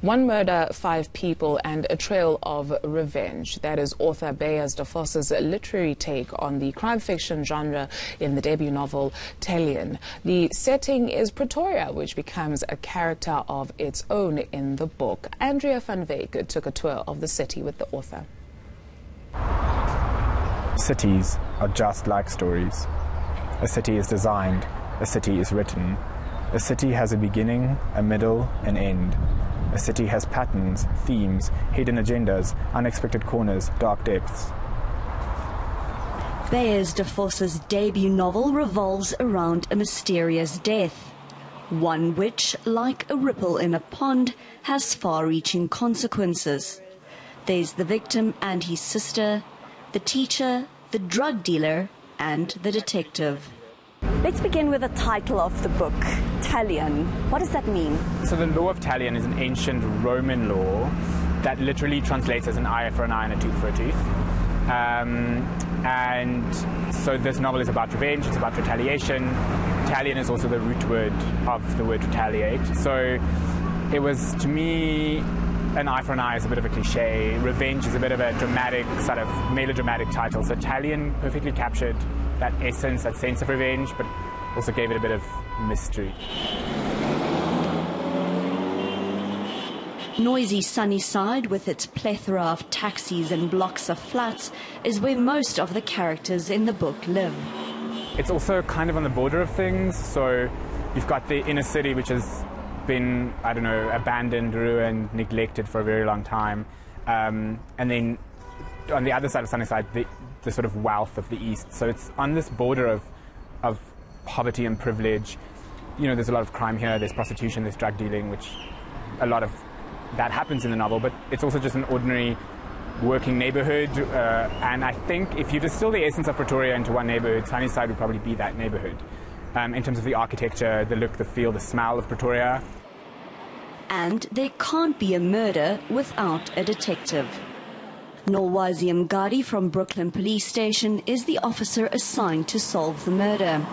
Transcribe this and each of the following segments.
One murder, five people, and a trail of revenge. That is author Beyers de Vos's literary take on the crime fiction genre in the debut novel Talion. The setting is Pretoria, which becomes a character of its own in the book. Andrea van Wyk took a tour of the city with the author. Cities are just like stories. A city is designed, a city is written. A city has a beginning, a middle, an end. A city has patterns, themes, hidden agendas, unexpected corners, dark depths. Beyers de Vos's debut novel revolves around a mysterious death, one which, like a ripple in a pond, has far-reaching consequences. There's the victim and his sister, the teacher, the drug dealer, and the detective. Let's begin with the title of the book, Talion. What does that mean? So the law of Talion is an ancient Roman law that literally translates as an eye for an eye and a tooth for a tooth. And so this novel is about revenge, it's about retaliation. Talion is also the root word of the word retaliate. So it was, to me, an eye for an eye is a bit of a cliche. Revenge is a bit of a dramatic, sort of melodramatic title. So Talion perfectly captured that essence, that sense of revenge, but also gave it a bit of mystery. Noisy Sunnyside, with its plethora of taxis and blocks of flats, is where most of the characters in the book live. It's also kind of on the border of things. So you've got the inner city, which has been, I don't know, abandoned, ruined, neglected for a very long time. And then on the other side of Sunnyside, the sort of wealth of the East. So it's on this border of poverty and privilege. You know, there's a lot of crime here, there's prostitution, there's drug dealing, which a lot of that happens in the novel, but it's also just an ordinary working neighborhood. And I think if you distill the essence of Pretoria into one neighborhood, Sunnyside would probably be that neighborhood. In terms of the architecture, the look, the feel, the smell of Pretoria. And there can't be a murder without a detective. Nolwazi Mgadi from Brooklyn Police Station is the officer assigned to solve the murder.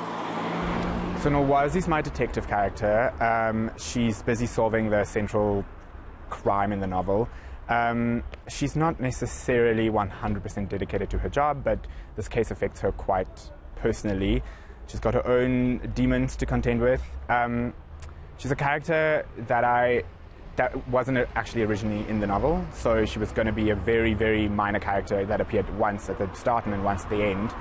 So Nolwazi's my detective character. She's busy solving the central crime in the novel. She's not necessarily 100% dedicated to her job, but this case affects her quite personally. She's got her own demons to contend with. She's a character that wasn't actually originally in the novel, so she was going to be a very, very minor character that appeared once at the start and then once at the end.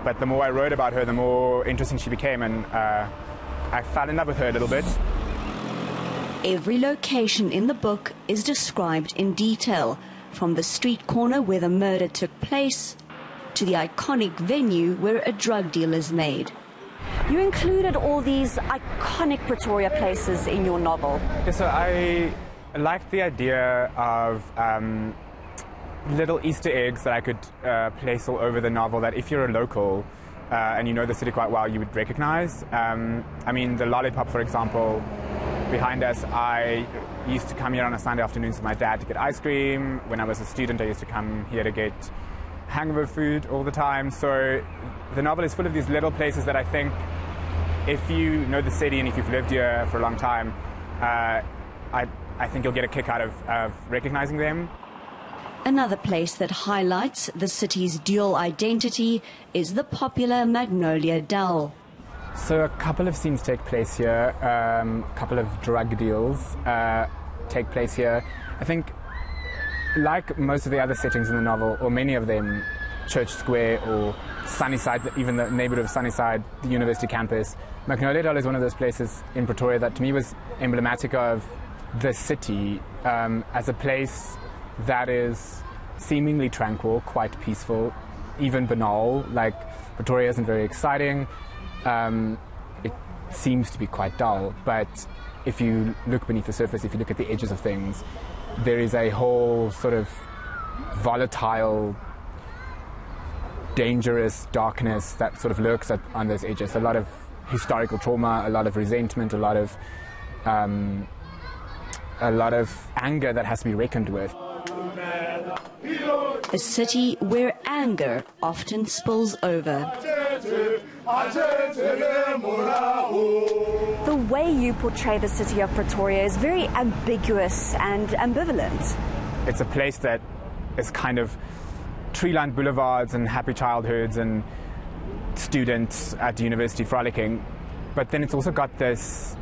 But the more I wrote about her, the more interesting she became, and I fell in love with her a little bit. Every location in the book is described in detail, from the street corner where the murder took place to the iconic venue where a drug deal is made. You included all these iconic Pretoria places in your novel. Yeah, so I liked the idea of little Easter eggs that I could place all over the novel that if you're a local and you know the city quite well, you would recognize. I mean, the Lollipop, for example, behind us, I used to come here on a Sunday afternoons with my dad to get ice cream. When I was a student, I used to come here to get hangover food all the time. So the novel is full of these little places that I think, if you know the city and if you've lived here for a long time, I think you'll get a kick out of recognizing them. Another place that highlights the city's dual identity is the popular Magnolia Dell. So a couple of scenes take place here, a couple of drug deals take place here. I think, like most of the other settings in the novel, or many of them, Church Square or Sunnyside, even the neighborhood of Sunnyside, the university campus, Magnolia Dell is one of those places in Pretoria that to me was emblematic of the city as a place that is seemingly tranquil, quite peaceful, even banal. Like, Pretoria isn't very exciting. It seems to be quite dull, but if you look beneath the surface, if you look at the edges of things, there is a whole sort of volatile, dangerous darkness that sort of lurks on those edges. A lot of historical trauma, a lot of resentment, a lot of anger that has to be reckoned with. A city where anger often spills over. The way you portray the city of Pretoria is very ambiguous and ambivalent. It's a place that is kind of tree-lined boulevards and happy childhoods and students at the university frolicking, but then it's also got this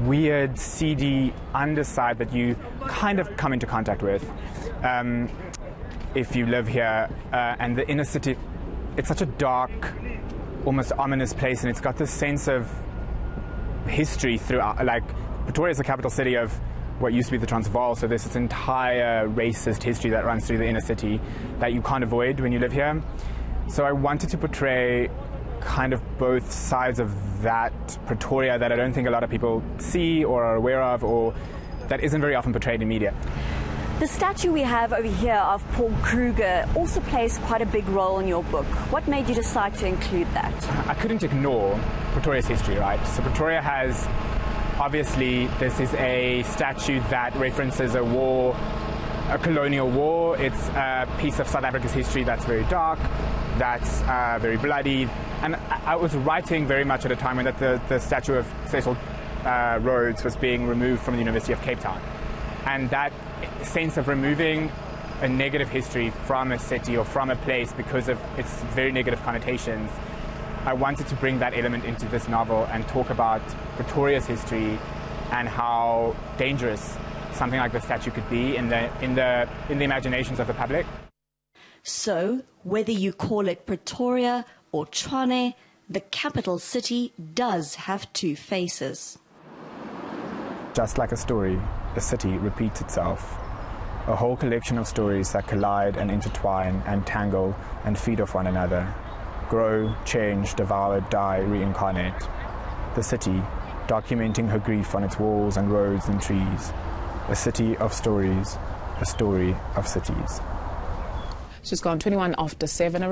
weird, seedy underside that you kind of come into contact with if you live here. And the inner city, it's such a dark, almost ominous place, and it's got this sense of history throughout. Like, Pretoria is the capital city of what used to be the Transvaal, so there's this entire racist history that runs through the inner city that you can't avoid when you live here. So I wanted to portray kind of both sides of that Pretoria that I don't think a lot of people see or are aware of, or that isn't very often portrayed in media. The statue we have over here of Paul Kruger also plays quite a big role in your book. What made you decide to include that? I couldn't ignore Pretoria's history, right? So Pretoria has, obviously, this is a statue that references a war, a colonial war. It's a piece of South Africa's history that's very dark, that's very bloody. And I was writing very much at a time when the statue of Cecil Rhodes was being removed from the University of Cape Town. And that sense of removing a negative history from a city or from a place because of its very negative connotations, I wanted to bring that element into this novel and talk about Pretoria's history and how dangerous something like the statue could be in the imaginations of the public. So, whether you call it Pretoria or Tshwane, the capital city does have two faces. Just like a story, a city repeats itself. A whole collection of stories that collide and intertwine and tangle and feed off one another. Grow, change, devour, die, reincarnate. The city, documenting her grief on its walls and roads and trees. A city of stories, a story of cities. She's gone 21 after 7.